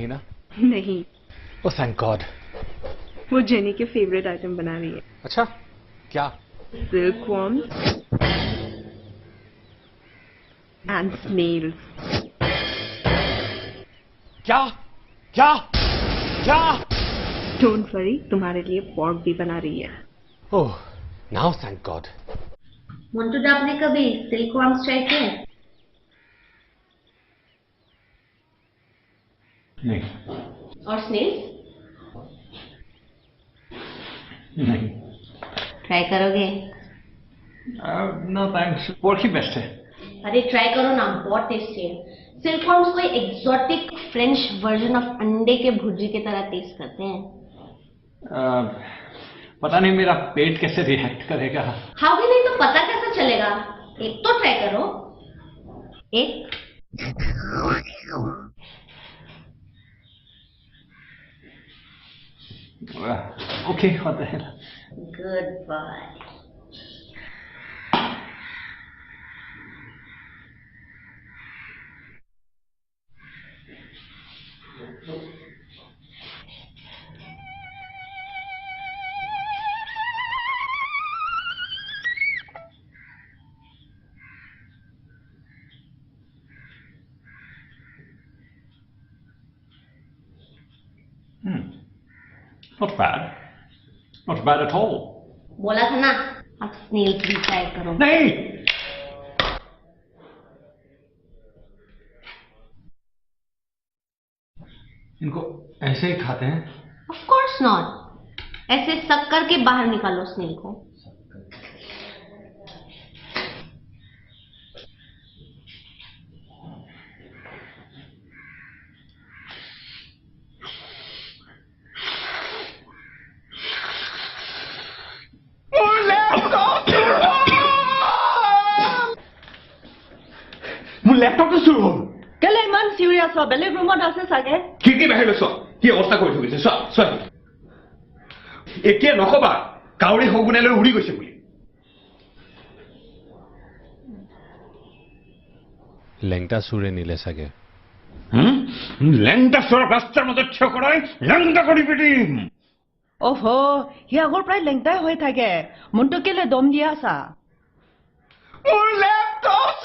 नहीं ना? नहीं। Oh thank God. वो जेनी के फेवरेट आइटम बना रही है। अच्छा क्या? Silk worms and snails. क्या क्या क्या? डोंट वरी, तुम्हारे लिए पॉर्क भी बना रही है। ओह नाउ थैंक गॉड। मोन्टू आपने कभी सिल्क वॉर्म्स ट्राई किए? नहीं। और स्नेल्स? नहीं। ट्राई करोगे? नो थैंक्स, पोर्क ही बेस्ट है। अरे ट्राई करो ना, बहुत टेस्टी है। सिल्क वॉर्म्स कोई एक्सोटिक फ्रेंच वर्जन ऑफ अंडे के भुर्जी की तरह टेस्ट करते हैं। पता नहीं मेरा पेट कैसे रिएक्ट करेगा। खाओगे नहीं तो पता कैसे चलेगा? एक तो ट्राई करो। एक। Okay, what the hell? Good boy. Not bad. Not bad at all. बोला था ना, अब स्नेल्स भी ट्राई करो। नहीं। इनको ऐसे ही खाते हैं? Of course not. ऐसे सक करके बाहर निकालो स्नेल को। মোৰ লেপটপটো চুৰ হ'ল। কেলে ইমান চিৰিয়াছ হোৱা? বেলেগ ৰুমত আছে চাগে। খিৰিকী বাহিৰলৈ চোৱা, কি অৱস্থা কৰি থৈ গৈছে। চোৱা চোৱা, এতিয়া নকবা কাউৰী শগুণে লৈ উৰি গৈছে বুলি। লেংটা চুৰে নিলে চাগে। লেংটা চোৰক ৰাস্তাৰ মাজত থিয় কৰাই লেংটা কৰি পিটিম। অহ, সি আগৰ প্ৰায় লেংটাই হৈ থাকে। মনটো কেলে দম দিয়া আছা? মোৰ লেপটপ